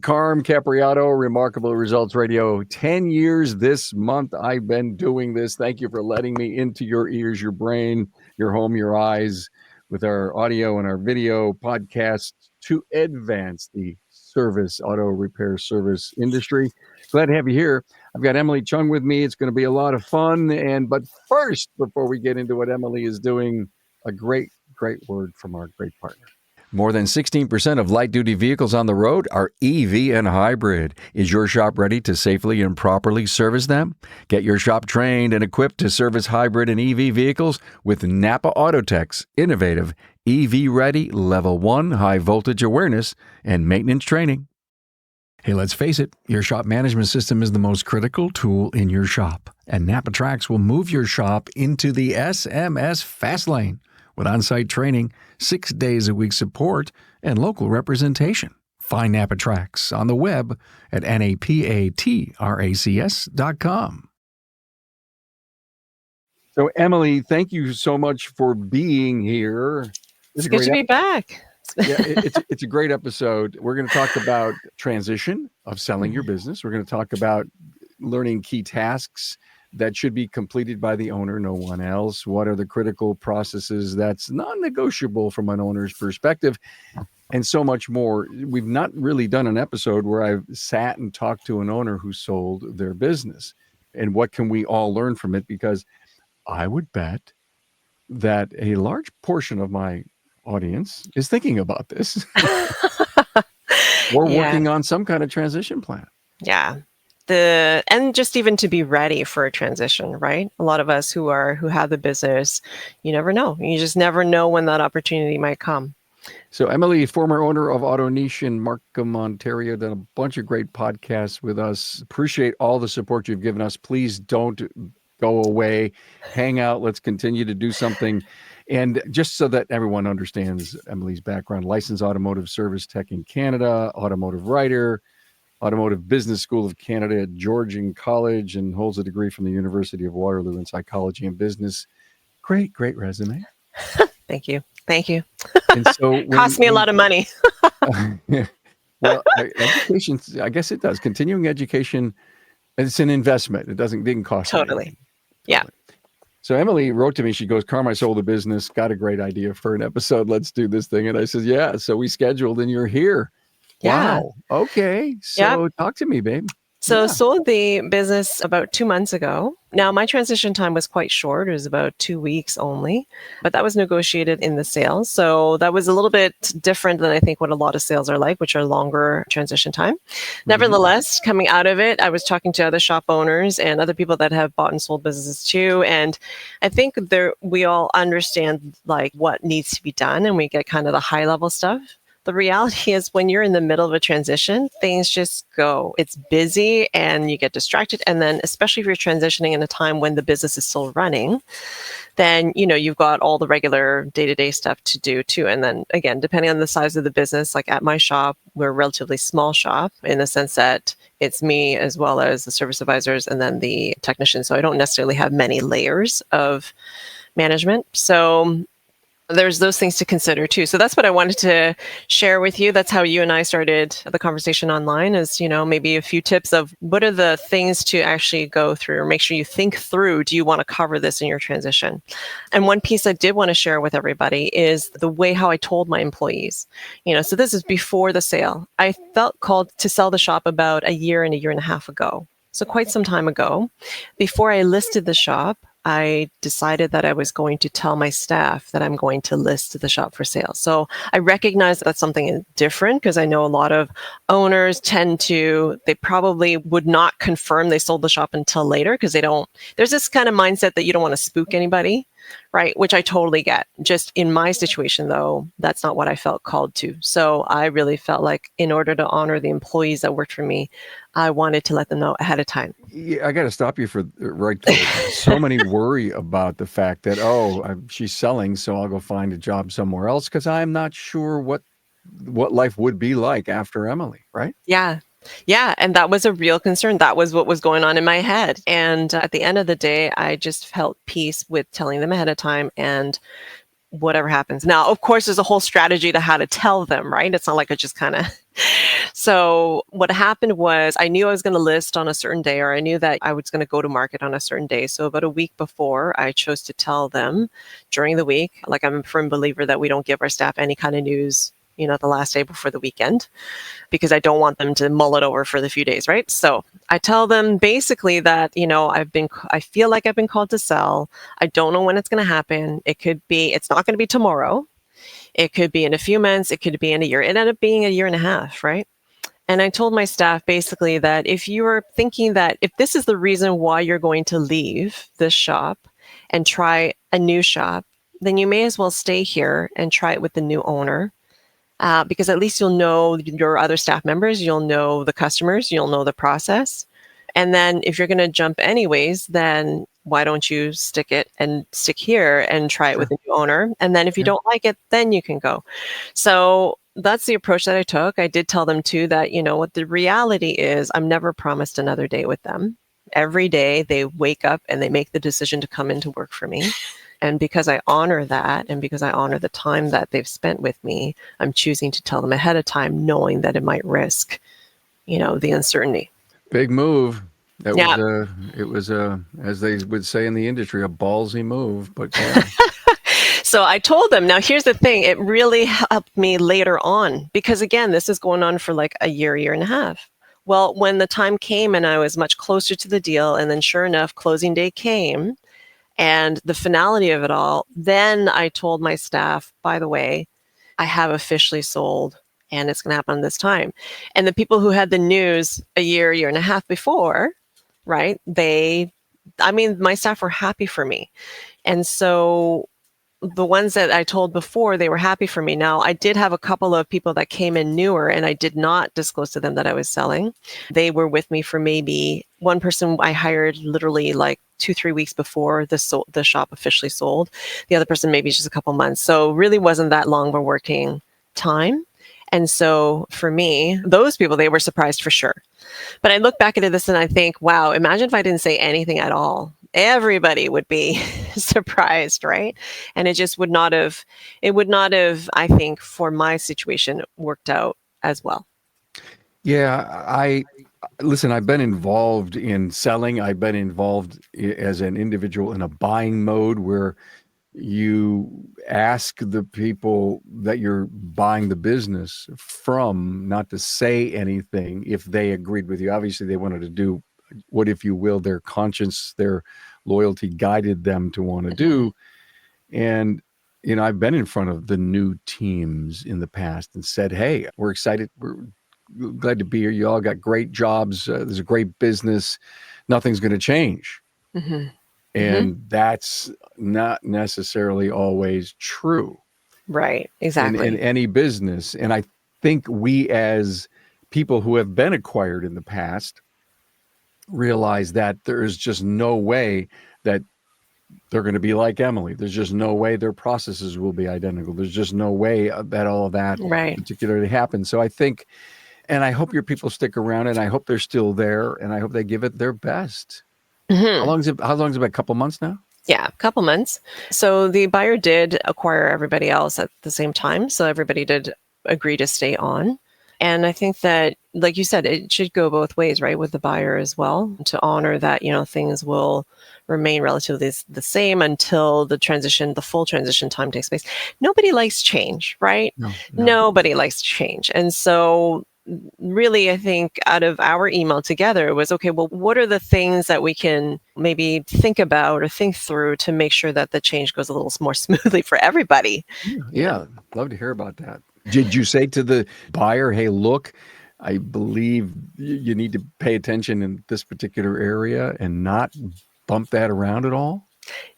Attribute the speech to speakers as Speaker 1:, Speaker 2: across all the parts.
Speaker 1: Carm Capriato, Remarkable Results Radio. 10 years this month I've been doing this. Thank you for letting me into your ears, your brain, your home, your eyes with our audio and our video podcasts to advance the auto repair service industry. Glad to have you here. I've got Emily Chung with me. It's going to be a lot of fun. But first, before we get into what Emily is doing, a great word from our great partner. More than 16% of light-duty vehicles on the road are EV and hybrid. Is your shop ready to safely and properly service them? Get your shop trained and equipped to service hybrid and EV vehicles with NAPA AutoTech's innovative EV-ready Level 1 high-voltage awareness and maintenance training. Hey, let's face it, your shop management system is the most critical tool in your shop, and NAPA Trax will move your shop into the SMS fast lane with on-site training, 6 days a week support, and local representation. Find NAPA Trax on the web at napatracs.com. So, Emily, thank you so much for being here.
Speaker 2: It's good to be back.
Speaker 1: Yeah, it's a great episode. We're going to talk about transition of selling your business. We're going to talk about learning key tasks that should be completed by the owner, no one else. What are the critical processes that's non-negotiable from an owner's perspective, and so much more. We've not really done an episode where I've sat and talked to an owner who sold their business, and what can we all learn from it? Because I would bet that a large portion of my audience is thinking about this. We're working on some kind of transition plan.
Speaker 2: Yeah. And just even to be ready for a transition, right? A lot of us who have the business, you never know. You just never know when that opportunity might come.
Speaker 1: So Emily, former owner of AutoNiche in Markham, Ontario, done a bunch of great podcasts with us. Appreciate all the support you've given us. Please don't go away. Hang out. Let's continue to do something. And just so that everyone understands Emily's background, licensed automotive service tech in Canada, automotive writer, Automotive Business School of Canada at Georgian College, and holds a degree from the University of Waterloo in psychology and business. Great resume.
Speaker 2: Thank you.
Speaker 1: And so
Speaker 2: cost me a lot of money.
Speaker 1: Well, education, I guess it does. Continuing education, it's an investment. It didn't cost
Speaker 2: Totally.
Speaker 1: anything.
Speaker 2: Yeah.
Speaker 1: So Emily wrote to me. She goes, "Carm, I sold a business. Got a great idea for an episode. Let's do this thing." And I said, "Yeah." So we scheduled, and you're here.
Speaker 2: Yeah.
Speaker 1: Wow. Okay. So talk to me, babe.
Speaker 2: So sold the business about 2 months ago. Now, my transition time was quite short. It was about 2 weeks only, but that was negotiated in the sale. So that was a little bit different than I think what a lot of sales are like, which are longer transition time. Mm-hmm. Nevertheless, coming out of it, I was talking to other shop owners and other people that have bought and sold businesses too. And I think we all understand like what needs to be done, and we get kind of the high level stuff. The reality is when you're in the middle of a transition, things just go. It's busy and you get distracted. And then especially if you're transitioning in a time when the business is still running, then, you've got all the regular day-to-day stuff to do too. And then again, depending on the size of the business, like at my shop, we're a relatively small shop in the sense that it's me as well as the service advisors and then the technician. So I don't necessarily have many layers of management. So there's those things to consider too. So that's what I wanted to share with you. That's how you and I started the conversation online is, maybe a few tips of what are the things to actually go through or make sure you think through. Do you want to cover this in your transition? And one piece I did want to share with everybody is the way how I told my employees, so this is before the sale. I felt called to sell the shop about a year and a half ago. So quite some time ago. Before I listed the shop, I decided that I was going to tell my staff that I'm going to list the shop for sale. So I recognize that's something different because I know a lot of owners they probably would not confirm they sold the shop until later because there's this kind of mindset that you don't want to spook anybody, right? Which I totally get. Just in my situation though, that's not what I felt called to. So I really felt like in order to honor the employees that worked for me, I wanted to let them know ahead of time.
Speaker 1: Yeah, I got to stop you for right there. So many worry about the fact that, she's selling, so I'll go find a job somewhere else because I'm not sure what life would be like after Emily, right?
Speaker 2: Yeah. Yeah. And that was a real concern. That was what was going on in my head. And at the end of the day, I just felt peace with telling them ahead of time and whatever happens. Now, of course, there's a whole strategy to how to tell them, right? It's not like I just kind of. So what happened was I knew I was going to list on a certain day, or I knew that I was going to go to market on a certain day. So about a week before, I chose to tell them during the week. Like, I'm a firm believer that we don't give our staff any kind of news, the last day before the weekend, because I don't want them to mull it over for the few days, right? So I tell them basically that, I feel like I've been called to sell. I don't know when it's going to happen. It's not going to be tomorrow. It could be in a few months. It could be in a year. It ended up being a year and a half, right? And I told my staff basically that if you are thinking that if this is the reason why you're going to leave this shop and try a new shop, then you may as well stay here and try it with the new owner. Because at least you'll know your other staff members, you'll know the customers, you'll know the process. And then if you're going to jump anyways, then why don't you stick here and try it with a new owner? And then if you don't like it, then you can go. So that's the approach that I took. I did tell them too that, what the reality is, I'm never promised another day with them. Every day they wake up and they make the decision to come into work for me. And because I honor that, and because I honor the time that they've spent with me, I'm choosing to tell them ahead of time, knowing that it might risk, the uncertainty.
Speaker 1: Big move. It was as they would say in the industry, a ballsy move, but yeah.
Speaker 2: So I told them, now here's the thing, it really helped me later on, because again, this is going on for like a year and a half. Well, when the time came and I was much closer to the deal, and then sure enough, closing day came, and the finality of it all, then I told my staff, by the way, I have officially sold and it's going to happen this time. And the people who had the news a year and a half before, right, my staff were happy for me. And so the ones that I told before, they were happy for me. Now, I did have a couple of people that came in newer, and I did not disclose to them that I was selling. They were with me for maybe one person I hired literally like 2-3 weeks before the shop officially sold. The other person maybe just a couple months. So really wasn't that long of a working time. And so for me, those people, they were surprised for sure. But I look back at this and I think, wow, imagine if I didn't say anything at all. Everybody would be surprised, right? And it just would not have, I think, for my situation, worked out as well.
Speaker 1: Yeah, listen, I've been involved in selling. I've been involved as an individual in a buying mode where you ask the people that you're buying the business from not to say anything if they agreed with you. Obviously, they wanted to do what, if you will, their conscience, their loyalty guided them to want to do. And, I've been in front of the new teams in the past and said, hey, we're excited. We're glad to be here. You all got great jobs. There's a great business. Nothing's going to change. Mm-hmm. And that's not necessarily always true.
Speaker 2: Right, exactly.
Speaker 1: In any business. And I think we, as people who have been acquired in the past, realize that there is just no way that they're going to be like Emily. There's just no way their processes will be identical. There's just no way that all of that particularly happens. So I think, and I hope your people stick around, and I hope they're still there, and I hope they give it their best. Mm-hmm. How long has it been? A couple months now?
Speaker 2: Yeah, a couple months. So the buyer did acquire everybody else at the same time. So everybody did agree to stay on. And I think that, like you said, it should go both ways, right, with the buyer as well, to honor that, things will remain relatively the same until the full transition time takes place. Nobody likes change, right? No. Nobody likes change. And so really, I think out of our email together was, okay, well, what are the things that we can maybe think about or think through to make sure that the change goes a little more smoothly for everybody?
Speaker 1: Yeah, love to hear about that. Did you say to the buyer, hey, look, I believe you need to pay attention in this particular area and not bump that around at all?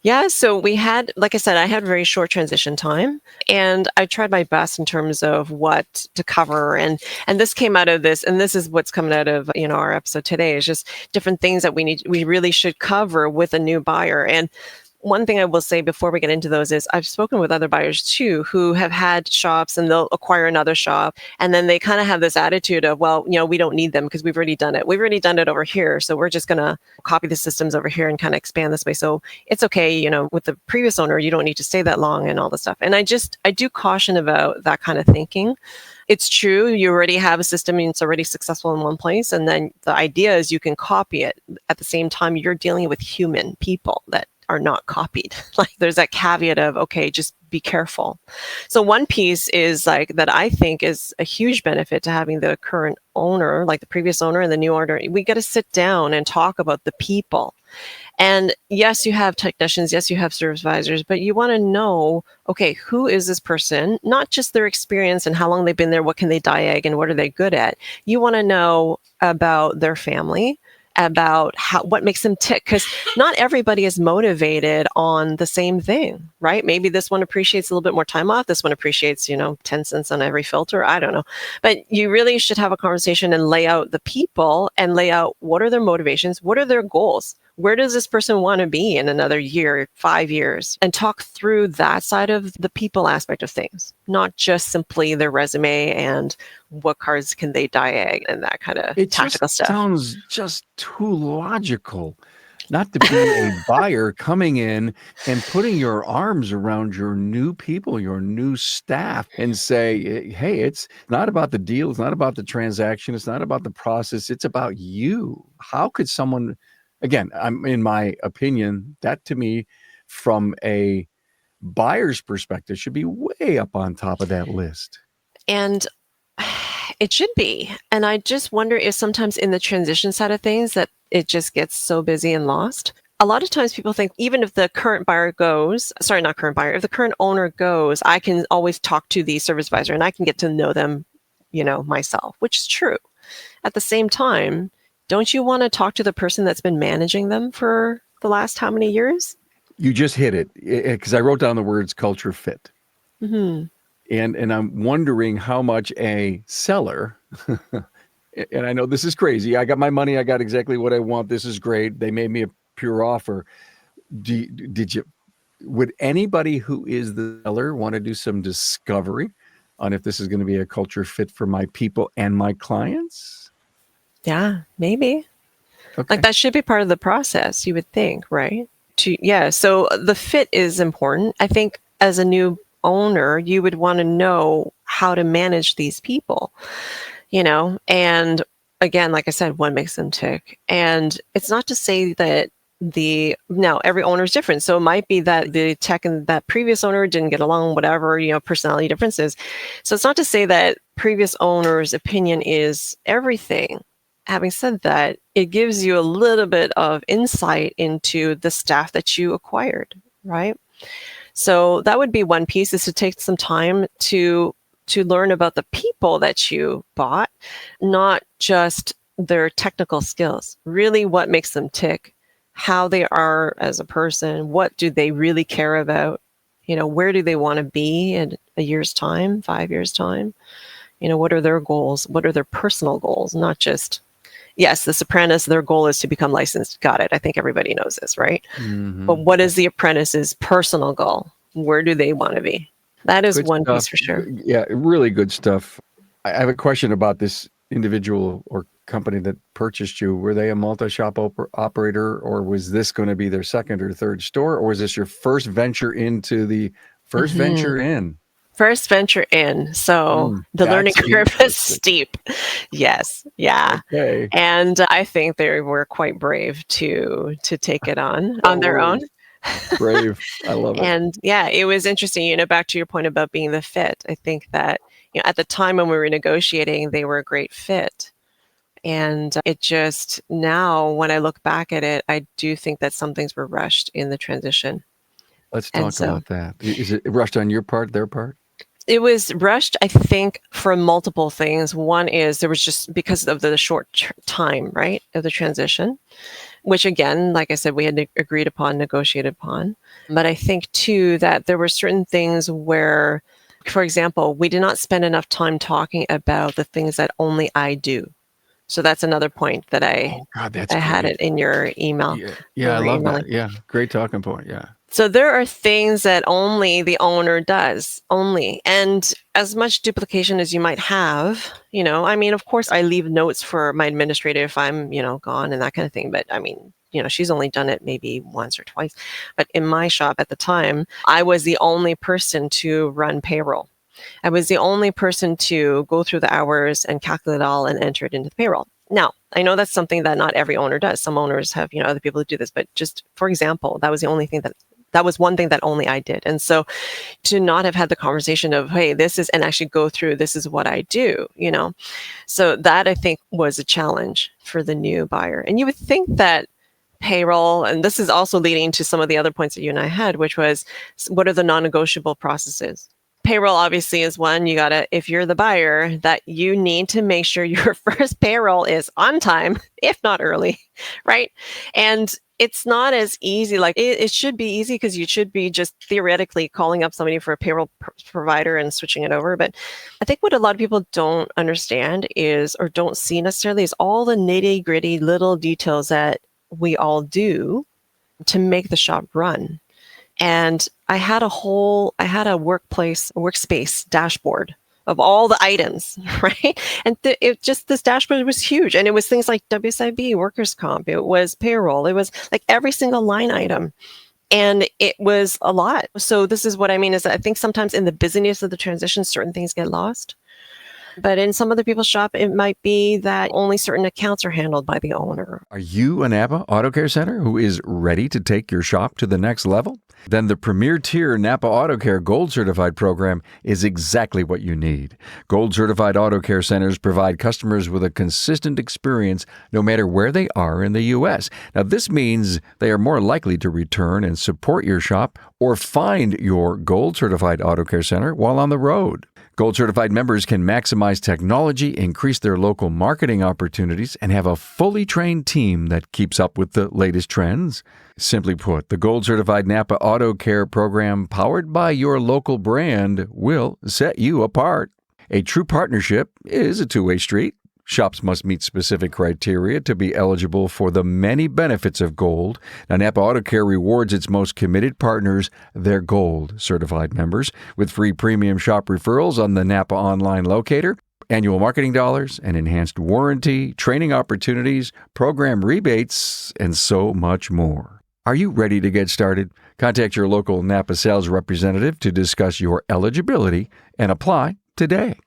Speaker 2: Yeah, so we had, like I said, I had very short transition time, and I tried my best in terms of what to cover. And this came out of this, and this is what's coming out of, our episode today, is just different things that we really should cover with a new buyer. And one thing I will say before we get into those is I've spoken with other buyers too who have had shops and they'll acquire another shop. And then they kind of have this attitude of, well, we don't need them because we've already done it. We've already done it over here. So we're just going to copy the systems over here and kind of expand this way. So it's okay, with the previous owner, you don't need to stay that long and all this stuff. And I do caution about that kind of thinking. It's true, you already have a system and it's already successful in one place. And then the idea is you can copy it. At the same time, you're dealing with human people that are not copied. Like there's that caveat of, okay, just be careful. So one piece is like that I think is a huge benefit to having the current owner, like the previous owner and the new owner. We got to sit down and talk about the people. And yes, you have technicians, yes, you have service advisors, but you want to know, okay, who is this person? Not just their experience and how long they've been there, what can they diag and what are they good at? You want to know about their family, about what makes them tick, because not everybody is motivated on the same thing, right? Maybe this one appreciates a little bit more time off. This one appreciates, 10 cents on every filter. I don't know. But you really should have a conversation and lay out the people and lay out what are their motivations, what are their goals? Where does this person want to be in another year, 5 years? And talk through that side of the people aspect of things, not just simply their resume and what cards can they diag and that kind of tactical stuff.
Speaker 1: It sounds just too logical not to be a buyer coming in and putting your arms around your new people, your new staff, and say, hey, it's not about the deal. It's not about the transaction. It's not about the process. It's about you. How could someone... Again, in my opinion, that to me, from a buyer's perspective, should be way up on top of that list.
Speaker 2: And it should be. And I just wonder if sometimes in the transition side of things that it just gets so busy and lost. A lot of times people think even if the current buyer goes, if the current owner goes, I can always talk to the service advisor and I can get to know them, myself, which is true. At the same time, don't you want to talk to the person that's been managing them for the last how many years?
Speaker 1: You just hit it, because I wrote down the words culture fit.
Speaker 2: Mm-hmm.
Speaker 1: And I'm wondering how much a seller, and I know this is crazy. I got my money. I got exactly what I want. This is great. They made me a pure offer. Would anybody who is the seller want to do some discovery on if this is going to be a culture fit for my people and my clients?
Speaker 2: Yeah, maybe.
Speaker 1: Okay.
Speaker 2: Like that should be part of the process, you would think, right? So the fit is important. I think as a new owner, you would want to know how to manage these people, and again, like I said, what makes them tick. And it's not to say that every owner is different. So it might be that the tech and that previous owner didn't get along, whatever, personality differences. So it's not to say that previous owner's opinion is everything. Having said that, it gives you a little bit of insight into the staff that you acquired, right? So that would be one piece, is to take some time to learn about the people that you bought, not just their technical skills, really what makes them tick, how they are as a person, what do they really care about, where do they want to be in a year's time, 5 years' time, what are their goals, what are their personal goals, not just... Yes, the apprentice, their goal is to become licensed. Got it. I think everybody knows this, right?
Speaker 1: Mm-hmm.
Speaker 2: But what is the apprentice's personal goal? Where do they want to be? That is
Speaker 1: good
Speaker 2: one
Speaker 1: stuff.
Speaker 2: piece for sure.
Speaker 1: Yeah, really good stuff. I have a question about this individual or company that purchased you. Were they a multi-shop operator, or was this going to be their second or third store, or was this your first venture into the first venture in?
Speaker 2: First venture in. So the learning curve is steep. Yes. Yeah.
Speaker 1: Okay.
Speaker 2: And I think they were quite brave to take it on their own.
Speaker 1: Brave. I love it.
Speaker 2: And yeah, it was interesting, back to your point about being the fit. I think that, at the time when we were negotiating, they were a great fit. And it just, now when I look back at it, I do think that some things were rushed in the transition.
Speaker 1: Let's talk about that. Is it rushed on your part, their part?
Speaker 2: It was rushed, I think, for multiple things. One is there was just because of the short time, right, of the transition, which again, like I said, we had agreed upon, negotiated upon. But I think too that there were certain things where, for example, we did not spend enough time talking about the things that only I do. So that's another point that I had it in your email.
Speaker 1: Yeah, I love that. Yeah, great talking point. Yeah.
Speaker 2: So there are things that only the owner does, only. And as much duplication as you might have, I mean, of course, I leave notes for my administrator if I'm, gone and that kind of thing. But I mean, she's only done it maybe once or twice. But in my shop at the time, I was the only person to run payroll. I was the only person to go through the hours and calculate it all and enter it into the payroll. Now, I know that's something that not every owner does. Some owners have, other people who do this, but just for example, that was one thing that only I did. And so to not have had the conversation of, hey, and actually go through, this is what I do, So that I think was a challenge for the new buyer. And you would think that payroll, and this is also leading to some of the other points that you and I had, which was, what are the non-negotiable processes? Payroll obviously is one. You gotta, if you're the buyer, that you need to make sure your first payroll is on time, if not early, right? And it's not as easy. Like it should be easy because you should be just theoretically calling up somebody for a payroll provider and switching it over. But I think what a lot of people don't understand is, or don't see necessarily, is all the nitty gritty little details that we all do to make the shop run. And I had a workspace dashboard of all the items, right? And this dashboard was huge. And it was things like WSIB, workers' comp, it was payroll, it was like every single line item. And it was a lot. So this is what I mean, is that I think sometimes in the busyness of the transition, certain things get lost. But in some other people's shop, it might be that only certain accounts are handled by the owner.
Speaker 1: Are you a NAPA Auto Care Center who is ready to take your shop to the next level? Then the premier tier NAPA Auto Care Gold Certified program is exactly what you need. Gold Certified Auto Care Centers provide customers with a consistent experience no matter where they are in the U.S. Now, this means they are more likely to return and support your shop or find your Gold Certified Auto Care Center while on the road. Gold Certified members can maximize technology, increase their local marketing opportunities, and have a fully trained team that keeps up with the latest trends. Simply put, the Gold Certified NAPA Auto Care program, powered by your local brand, will set you apart. A true partnership is a two-way street. Shops must meet specific criteria to be eligible for the many benefits of Gold. Now, NAPA Auto Care rewards its most committed partners, their Gold Certified members, with free premium shop referrals on the NAPA online locator, annual marketing dollars, an enhanced warranty, training opportunities, program rebates, and so much more. Are you ready to get started? Contact your local NAPA sales representative to discuss your eligibility and apply today.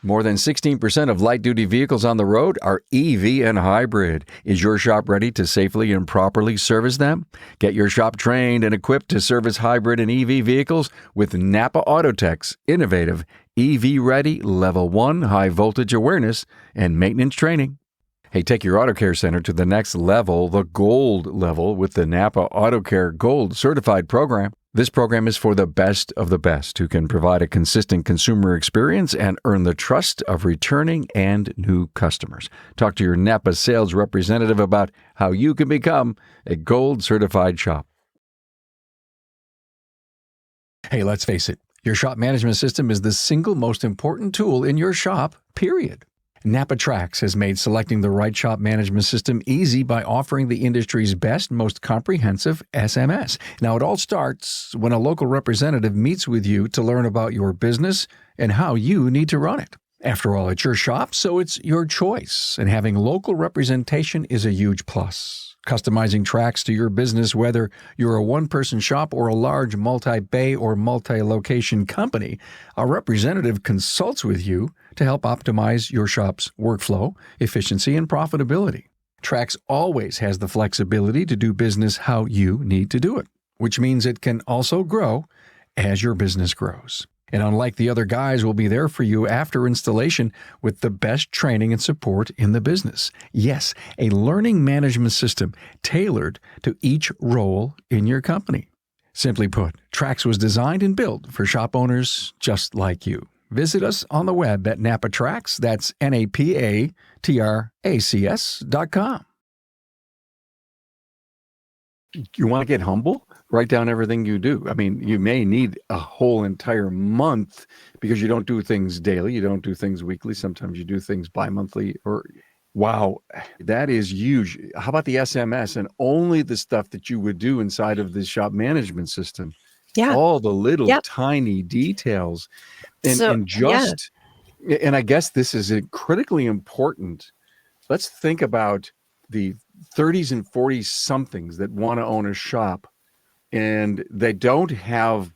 Speaker 1: More than 16% of light-duty vehicles on the road are EV and hybrid. Is your shop ready to safely and properly service them? Get your shop trained and equipped to service hybrid and EV vehicles with NAPA Autotech's innovative EV-ready Level 1 high-voltage awareness and maintenance training. Hey, take your Auto Care Center to the next level, the Gold level, with the NAPA Auto Care Gold Certified program. This program is for the best of the best who can provide a consistent consumer experience and earn the trust of returning and new customers. Talk to your NAPA sales representative about how you can become a Gold Certified shop. Hey, let's face it, your shop management system is the single most important tool in your shop, period. NAPA Trax has made selecting the right shop management system easy by offering the industry's best, most comprehensive SMS. Now, it all starts when a local representative meets with you to learn about your business and how you need to run it. After all, it's your shop, so it's your choice, and having local representation is a huge plus. Customizing Trax to your business, whether you're a one-person shop or a large multi-bay or multi-location company, a representative consults with you to help optimize your shop's workflow, efficiency, and profitability. Trax always has the flexibility to do business how you need to do it, which means it can also grow as your business grows. And unlike the other guys, will be there for you after installation with the best training and support in the business. Yes, a learning management system tailored to each role in your company. Simply put, Trax was designed and built for shop owners just like you. Visit us on the web at NAPA Trax, that's NAPATRACS.com. You want to get humble? Write down everything you do. I mean, you may need a whole entire month because you don't do things daily. You don't do things weekly. Sometimes you do things bi-monthly, or Wow, that is huge. How about the SMS and only the stuff that you would do inside of the shop management system?
Speaker 2: Yeah.
Speaker 1: All the little
Speaker 2: Yep.
Speaker 1: tiny details and
Speaker 2: So,
Speaker 1: and
Speaker 2: yeah.
Speaker 1: just and I guess this is critically important. Let's think about the 30s and 40s somethings that want to own a shop and they don't have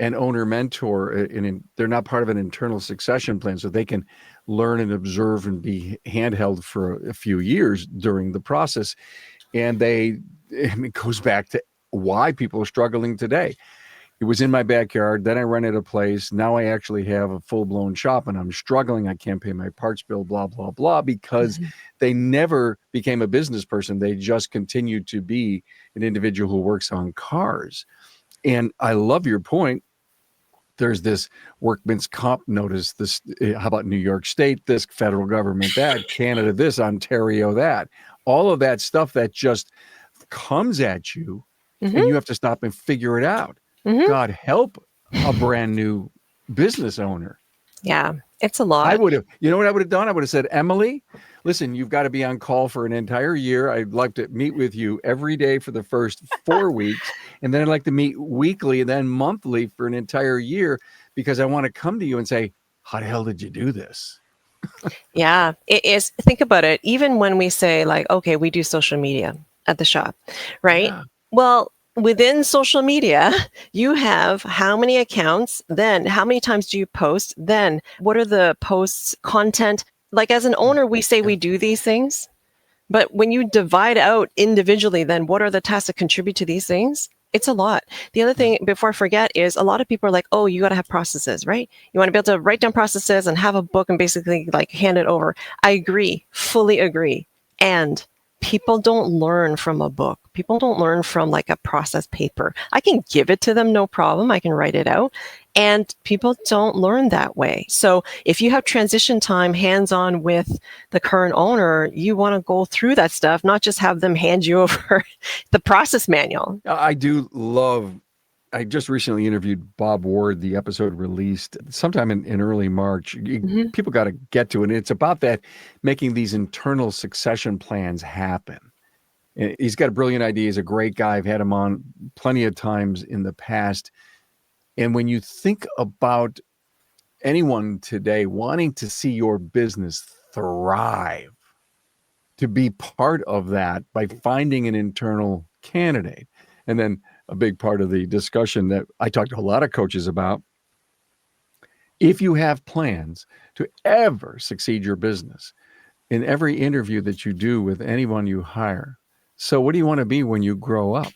Speaker 1: an owner mentor and they're not part of an internal succession plan so they can learn and observe and be handheld for a few years during the process. And it goes back to why people are struggling today. It was in my backyard. Then I rented a place. Now I actually have a full-blown shop and I'm struggling. I can't pay my parts bill, blah, blah, blah, because
Speaker 2: Mhm.
Speaker 1: they never became a business person. They just continued to be an individual who works on cars. And I love your point. There's this workman's comp notice. This, how about New York State, this, federal government, that, Canada, this, Ontario, that. All of that stuff that just comes at you and
Speaker 2: Mhm.
Speaker 1: you have to stop and figure it out.
Speaker 2: Mhm.
Speaker 1: God help a brand new business owner.
Speaker 2: Yeah, it's a
Speaker 1: I
Speaker 2: lot.
Speaker 1: would have, you know what I would have done? I would have said, Emily, listen, you've got to be on call for an entire year. I'd like to meet with you every day for the first 4 weeks. And then I'd like to meet weekly and then monthly for an entire year because I want to come to you and say, how the hell did you do this?
Speaker 2: Yeah, it is. Think about it. Even when we say, like, okay, we do social media at the shop, right?
Speaker 1: Yeah.
Speaker 2: Well, within social media, you have how many accounts, then how many times do you post, then what are the posts, content? Like, as an owner, we say
Speaker 1: Yeah.
Speaker 2: we do these things, but when you divide out individually, then what are the tasks that contribute to these things? It's a lot. The other thing, before I forget, is a lot of people are like, oh, you got to have processes, right? You want to be able to write down processes and have a book and basically like hand it over. I agree, fully agree. And people don't learn from a book. People don't learn from like a process paper. I can give it to them, no problem. I can write it out. And people don't learn that way. So if you have transition time hands on with the current owner, you want to go through that stuff, not just have them hand you over the process manual.
Speaker 1: I do love. I just recently interviewed Bob Ward. The episode released sometime in early March.
Speaker 2: Mhm.
Speaker 1: People got to get to it. It's about that, making these internal succession plans happen. And he's got a brilliant idea. He's a great guy. I've had him on plenty of times in the past. And when you think about anyone today wanting to see your business thrive, to be part of that by finding an internal candidate. And then a big part of the discussion that I talk to a lot of coaches about, if you have plans to ever succeed your business, in every interview that you do with anyone you hire, so what do you want to be when you grow up?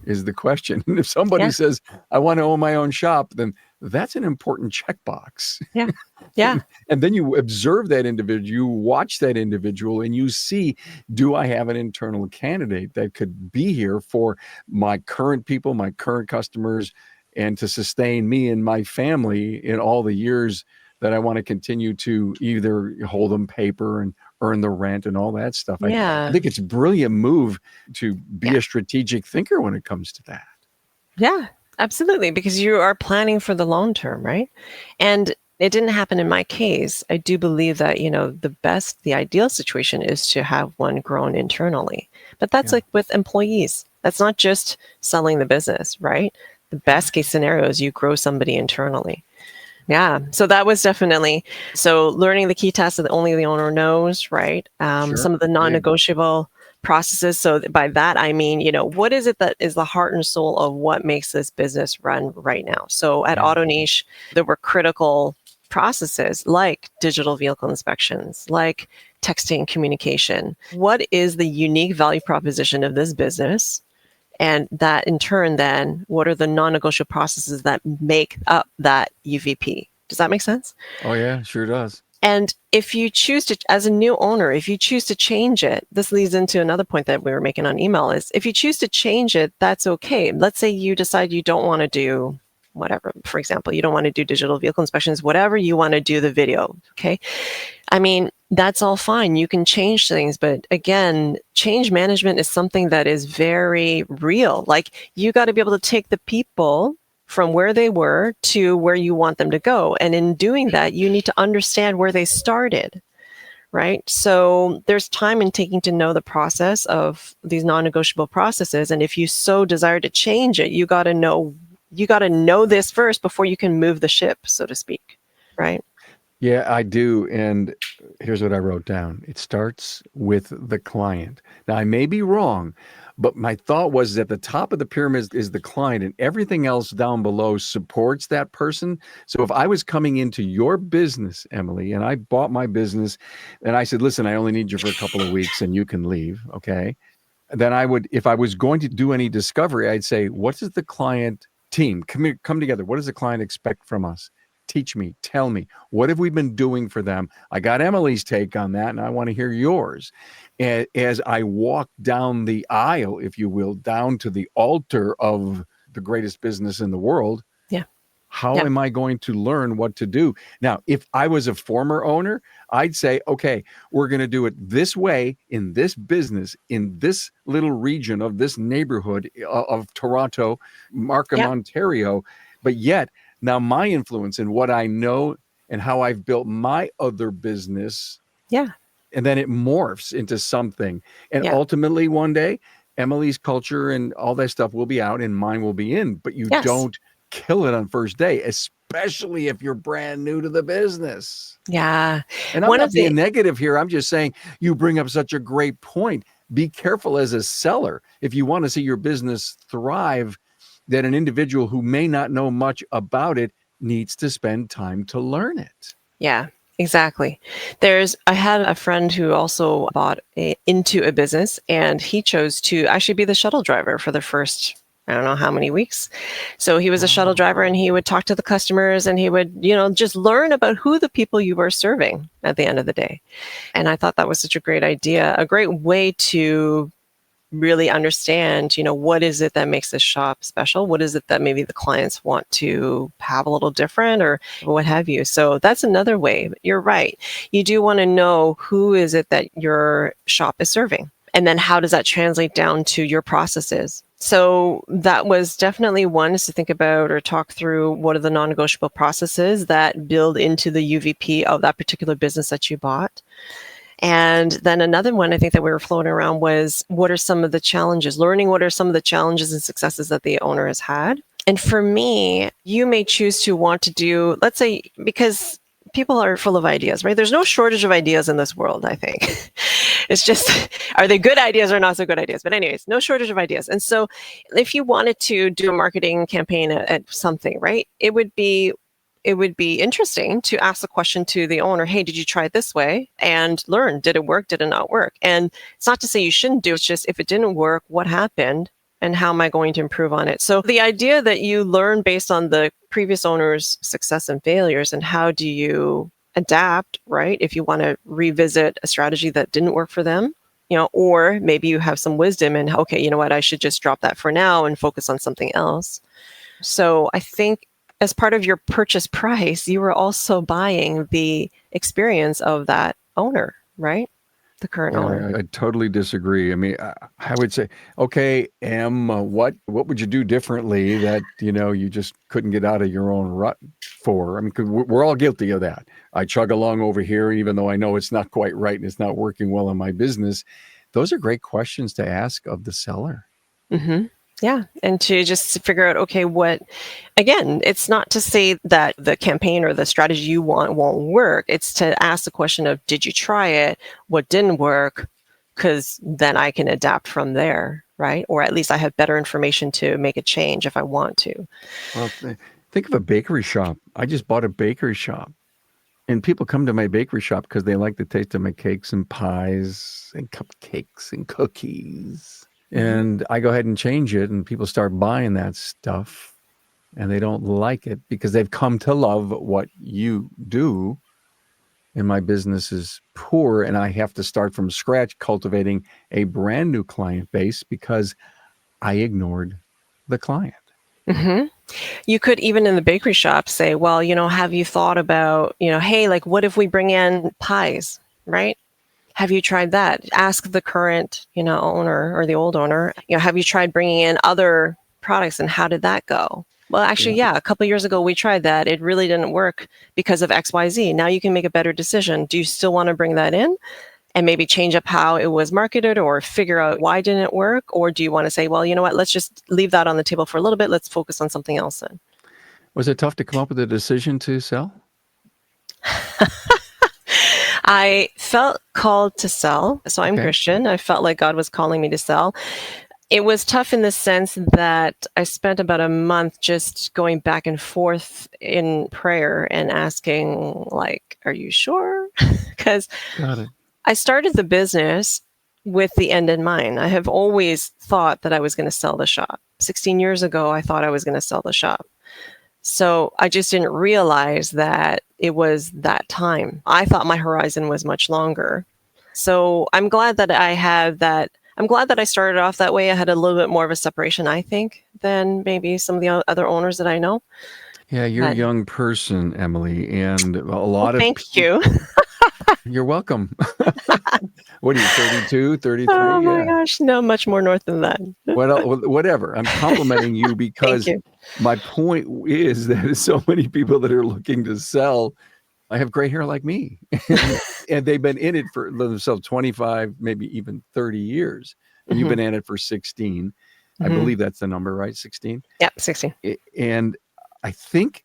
Speaker 1: Is the question. And if somebody
Speaker 2: Yeah.
Speaker 1: says, I want to own my own shop, then that's an important checkbox.
Speaker 2: Yeah. Yeah.
Speaker 1: And then you observe that individual, you watch that individual, and you see, do I have an internal candidate that could be here for my current people, my current customers, and to sustain me and my family in all the years that I want to continue to either hold them paper and earn the rent and all that stuff. I
Speaker 2: Yeah.
Speaker 1: think it's a brilliant move to be
Speaker 2: Yeah.
Speaker 1: a strategic thinker when it comes to that.
Speaker 2: Yeah. Absolutely. Because you are planning for the long term, right? And it didn't happen in my case. I do believe that, the ideal situation is to have one grown internally. But that's
Speaker 1: Yeah.
Speaker 2: like with employees. That's not just selling the business, right? The best case scenario is you grow somebody internally. Yeah. So that was definitely so learning the key tasks that only the owner knows, right?
Speaker 1: Sure.
Speaker 2: Some of the
Speaker 1: Big.
Speaker 2: non-negotiable processes. So by that, I mean, what is it that is the heart and soul of what makes this business run right now? So at
Speaker 1: Yeah.
Speaker 2: AutoNiche, there were critical processes like digital vehicle inspections, like texting communication. What is the unique value proposition of this business? And that in turn, then, what are the non-negotiable processes that make up that UVP? Does that make sense?
Speaker 1: Oh, yeah, sure does.
Speaker 2: And if you choose to, as a new owner, if you choose to change it, this leads into another point that we were making on email is if you choose to change it, that's okay. Let's say you decide you don't want to do whatever. For example, you don't want to do digital vehicle inspections, whatever you want to do the video. Okay. I mean, that's all fine. You can change things. But again, change management is something that is very real. Like you got to be able to take the people from where they were to where you want them to go. And in doing that, you need to understand where they started, right? So there's time in taking to know the process of these non-negotiable processes. And if you so desire to change it, you got to know this first before you can move the ship, so to speak, right?
Speaker 1: Yeah, I do. And here's what I wrote down. It starts with the client. Now, I may be wrong, but my thought was at the top of the pyramid is the client, and everything else down below supports that person. So if I was coming into your business, Emily, and I bought my business and I said, listen, I only need you for a couple of weeks and you can leave. Okay. Then I would, if I was going to do any discovery, I'd say, what does the client team come together? What does the client expect from us? Teach me, tell me, what have we been doing for them? I got Emily's take on that, and I want to hear yours. And as I walk down the aisle, if you will, down to the altar of the greatest business in the world,
Speaker 2: Yeah.
Speaker 1: how
Speaker 2: Yeah.
Speaker 1: am I going to learn what to do? Now, if I was a former owner, I'd say, okay, we're going to do it this way in this business, in this little region of this neighborhood of Toronto, Markham,
Speaker 2: Yeah.
Speaker 1: Ontario. But yet, now my influence and what I know and how I've built my other business,
Speaker 2: Yeah.
Speaker 1: and then it morphs into something. And
Speaker 2: Yeah.
Speaker 1: ultimately, one day, Emily's culture and all that stuff will be out and mine will be in, but you
Speaker 2: Yes.
Speaker 1: don't kill it on first day, especially if you're brand new to the business.
Speaker 2: Yeah.
Speaker 1: And I'm
Speaker 2: One
Speaker 1: not
Speaker 2: of
Speaker 1: being
Speaker 2: the
Speaker 1: negative here. I'm just saying you bring up such a great point. Be careful as a seller if you want to see your business thrive, that an individual who may not know much about it needs to spend time to learn it.
Speaker 2: Yeah, exactly. I had a friend who also bought into a business, and he chose to actually be the shuttle driver for the first, I don't know how many weeks. So he was a shuttle driver, and he would talk to the customers, and he would, just learn about who the people you were serving at the end of the day. And I thought that was such a great idea, a great way to really understand, what is it that makes this shop special? What is it that maybe the clients want to have a little different or what have you? So that's another way. You're right. You do want to know who is it that your shop is serving? And then how does that translate down to your processes? So that was definitely one, is to think about or talk through what are the non-negotiable processes that build into the UVP of that particular business that you bought. And then another one I think that we were floating around was, what are some of the challenges? Learning what are some of the challenges and successes that the owner has had. And for me, you may choose to want to do, let's say, because people are full of ideas, right? There's no shortage of ideas in this world, I think. It's just, are they good ideas or not so good ideas? But anyways, no shortage of ideas. And so if you wanted to do a marketing campaign at something, right, it would be interesting to ask the question to the owner, hey, did you try it this way? And learn, did it work? Did it not work? And it's not to say you shouldn't do it. It's just, if it didn't work, what happened? And how am I going to improve on it? So the idea that you learn based on the previous owner's success and failures, and how do you adapt, right? If you want to revisit a strategy that didn't work for them, or maybe you have some wisdom and, okay, you know what, I should just drop that for now and focus on something else. So I think as part of your purchase price, you were also buying the experience of that owner, right? The current owner.
Speaker 1: I totally disagree. I mean, I would say, okay, what would you do differently that, you just couldn't get out of your own rut for? I mean, 'cause we're all guilty of that. I chug along over here, even though I know it's not quite right and it's not working well in my business. Those are great questions to ask of the seller.
Speaker 2: Mm-hmm. Yeah. And to just figure out, okay, again, it's not to say that the campaign or the strategy you want won't work. It's to ask the question of, did you try it? What didn't work? Because then I can adapt from there, right? Or at least I have better information to make a change if I want to.
Speaker 1: Well, think of a bakery shop. I just bought a bakery shop. And people come to my bakery shop because they like the taste of my cakes and pies and cupcakes and cookies. And I go ahead and change it, and people start buying that stuff, and they don't like it because they've come to love what you do. And my business is poor, and I have to start from scratch cultivating a brand new client base because I ignored the client.
Speaker 2: Mm-hmm. You could, even in the bakery shop, say, well, have you thought about, hey, like, what if we bring in pies, right? Have you tried that? Ask the current, owner or the old owner, have you tried bringing in other products, and how did that go? Well, actually, yeah, a couple of years ago, we tried that. It really didn't work because of XYZ. Now you can make a better decision. Do you still want to bring that in and maybe change up how it was marketed or figure out why didn't it work? Or do you want to say, well, you know what, let's just leave that on the table for a little bit. Let's focus on something else then.
Speaker 1: Was it tough to come up with a decision to sell?
Speaker 2: I felt called to sell. So I'm
Speaker 1: Okay.
Speaker 2: Christian. I felt like God was calling me to sell. It was tough in the sense that I spent about a month just going back and forth in prayer and asking, like, are you sure? Because
Speaker 1: Got it.
Speaker 2: I started the business with the end in mind. I have always thought that I was going to sell the shop. 16 years ago, I thought I was going to sell the shop. So I just didn't realize that it was that time. I thought my horizon was much longer. So I'm glad that I had that. I'm glad that I started off that way. I had a little bit more of a separation, I think, than maybe some of the other owners that I know.
Speaker 1: Yeah, you're a
Speaker 2: But,
Speaker 1: young person, Emily, and a
Speaker 2: well,
Speaker 1: lot of
Speaker 2: thank
Speaker 1: people.
Speaker 2: you.
Speaker 1: You're welcome. What are you, 32, 33?
Speaker 2: Oh my
Speaker 1: Yeah.
Speaker 2: gosh, no, much more north than that.
Speaker 1: Whatever. I'm complimenting you
Speaker 2: Thank
Speaker 1: because
Speaker 2: you.
Speaker 1: my point is that so many people that are looking to sell, I have gray hair like me, and they've been in it for themselves 25, maybe even 30 years. And you've
Speaker 2: Hmm.
Speaker 1: been in it for 16. I
Speaker 2: Hmm.
Speaker 1: believe that's the number, right? 16.
Speaker 2: Yep, 16.
Speaker 1: And I think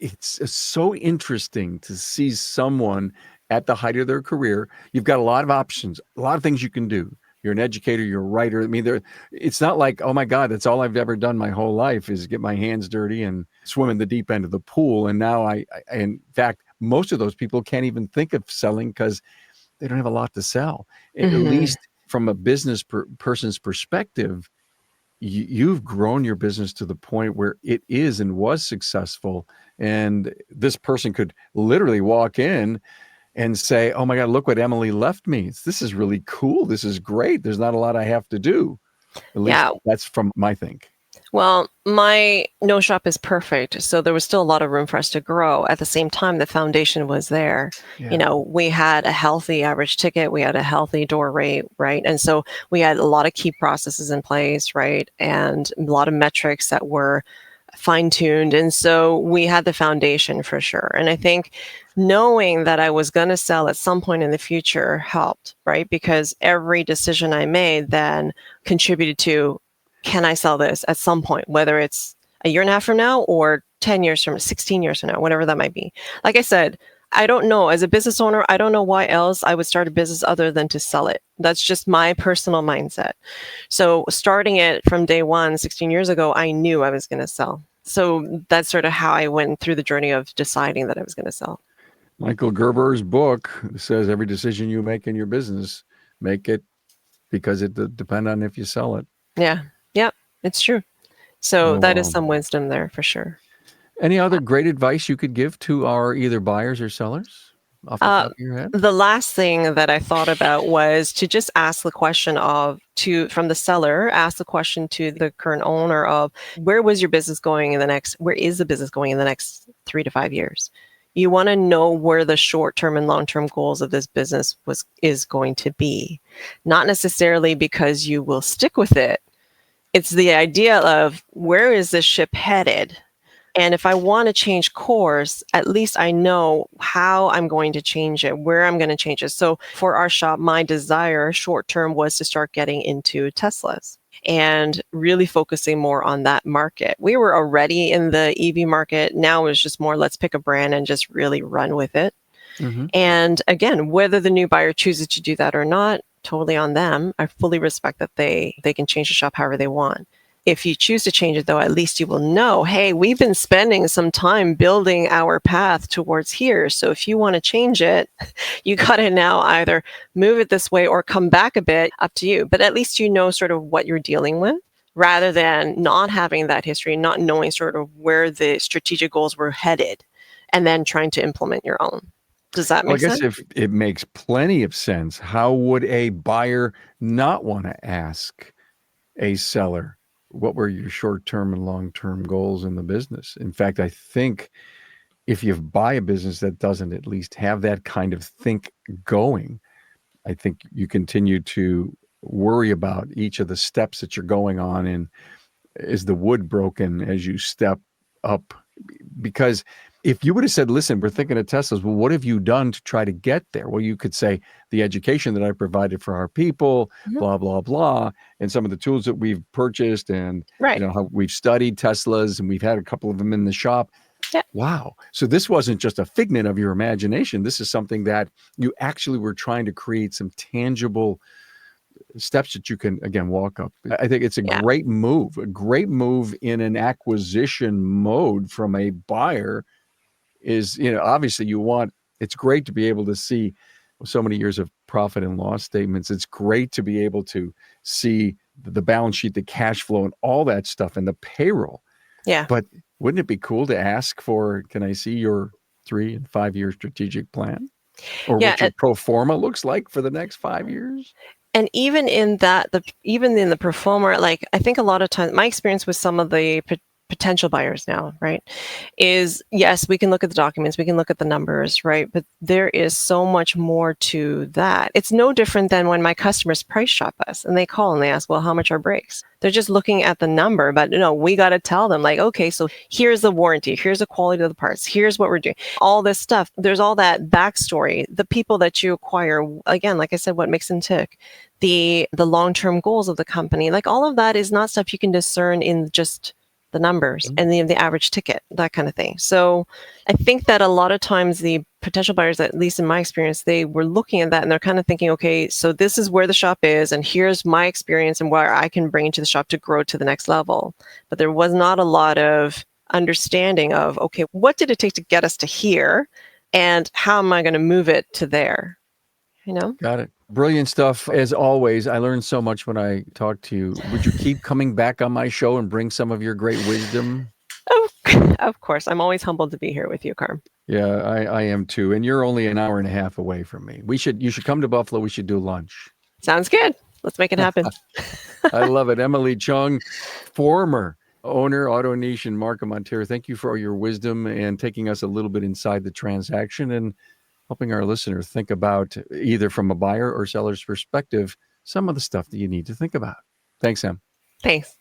Speaker 1: it's so interesting to see someone at the height of their career. You've got a lot of options, a lot of things you can do. You're an educator, you're a writer. I mean, it's not like, oh my God, that's all I've ever done my whole life is get my hands dirty and swim in the deep end of the pool. And now in fact, most of those people can't even think of selling because they don't have a lot to sell. At
Speaker 2: Hmm.
Speaker 1: least from a business person's perspective, you've grown your business to the point where it is and was successful. And this person could literally walk in and say, oh my God, look what Emily left me. This is really cool. This is great. There's not a lot I have to do. At least
Speaker 2: Yeah.
Speaker 1: that's from my think.
Speaker 2: Well, my no shop is perfect. So there was still a lot of room for us to grow. At the same time, the foundation was there.
Speaker 1: Yeah.
Speaker 2: You know, we had a healthy average ticket, we had a healthy door rate, right? And so we had a lot of key processes in place, right? And a lot of metrics that were fine tuned. And so we had the foundation for sure. And I think knowing that I was going to sell at some point in the future helped, right? Because every decision I made then contributed to, can I sell this at some point, whether it's a year and a half from now or 10 years from 16 years from now, whatever that might be. Like I said, I don't know. As a business owner, I don't know why else I would start a business other than to sell it. That's just my personal mindset. So starting it from day one, 16 years ago, I knew I was going to sell. So that's sort of how I went through the journey of deciding that I was going to sell.
Speaker 1: Michael Gerber's book says every decision you make in your business, make it because it depends on if you sell it.
Speaker 2: Yeah. Yep. It's true. So
Speaker 1: Oh,
Speaker 2: that is
Speaker 1: wow.
Speaker 2: some wisdom there for sure.
Speaker 1: Any other great advice you could give to our either buyers or sellers off the top
Speaker 2: Uh,
Speaker 1: of your head?
Speaker 2: the last thing that I thought about was to just ask the question from the seller, ask the question to the current owner of where is the business going in the next 3 to 5 years? You want to know where the short-term and long-term goals of this business is going to be, not necessarily because you will stick with it. It's the idea of where is this ship headed? And if I want to change course, at least I know how I'm going to change it, where I'm going to change it. So for our shop, my desire short term was to start getting into Teslas and really focusing more on that market. We were already in the EV market. Now it's just more, let's pick a brand and just really run with it.
Speaker 1: Mm-hmm.
Speaker 2: And again, whether the new buyer chooses to do that or not, totally on them. I fully respect that they can change the shop however they want. If you choose to change it, though, at least you will know, hey, we've been spending some time building our path towards here. So if you want to change it, you got to now either move it this way or come back a bit, up to you. But at least you know sort of what you're dealing with rather than not having that history, not knowing sort of where the strategic goals were headed and then trying to implement your own. Does that
Speaker 1: Well, I
Speaker 2: make
Speaker 1: guess
Speaker 2: sense?
Speaker 1: if it makes plenty of sense, how would a buyer not want to ask a seller, what were your short-term and long-term goals in the business? In fact, I think if you buy a business that doesn't at least have that kind of think going, I think you continue to worry about each of the steps that you're going on. And is the wood broken as you step up, because if you would have said, listen, we're thinking of Teslas, well, what have you done to try to get there? Well, you could say the education that I provided for our people, blah, blah, blah, and some of the tools that we've purchased, and
Speaker 2: Right.
Speaker 1: how we've studied Teslas, and we've had a couple of them in the shop.
Speaker 2: Yeah.
Speaker 1: Wow. So this wasn't just a figment of your imagination. This is something that you actually were trying to create some tangible steps that you can, again, walk up. I think it's a great move in an acquisition mode from a buyer. Is, obviously it's great to be able to see so many years of profit and loss statements. It's great to be able to see the balance sheet, the cash flow, and all that stuff, and the payroll.
Speaker 2: Yeah.
Speaker 1: But wouldn't it be cool to ask for, can I see your 3 and 5 year strategic plan? Or what your pro forma looks like for the next 5 years?
Speaker 2: And even in that, even in the pro forma, like, I think a lot of times, my experience with some of the potential buyers now, right, is yes, we can look at the documents, we can look at the numbers, right? But there is so much more to that. It's no different than when my customers price shop us and they call and they ask, well, how much are brakes? They're just looking at the number, but we got to tell them, like, okay, so here's the warranty, here's the quality of the parts, here's what we're doing, all this stuff. There's all that backstory, the people that you acquire, again, like I said, what makes them tick, the long-term goals of the company, like all of that is not stuff you can discern in just the numbers and the average ticket, that kind of thing. So I think that a lot of times the potential buyers, at least in my experience, they were looking at that and they're kind of thinking, okay, so this is where the shop is and here's my experience and where I can bring into the shop to grow to the next level. But there was not a lot of understanding of, okay, what did it take to get us to here and how am I going to move it to there?
Speaker 1: Got it. Brilliant stuff. As always, I learned so much when I talked to you. Would you keep coming back on my show and bring some of your great wisdom?
Speaker 2: Of course. I'm always humbled to be here with you, Carm.
Speaker 1: Yeah, I am too. And you're only an hour and a half away from me. You should come to Buffalo. We should do lunch.
Speaker 2: Sounds good. Let's make it happen.
Speaker 1: I love it. Emily Chung, former owner, AutoNiche in Markham, Ontario. Thank you for all your wisdom and taking us a little bit inside the transaction and helping our listeners think about, either from a buyer or seller's perspective, some of the stuff that you need to think about. Thanks, Em.
Speaker 2: Thanks.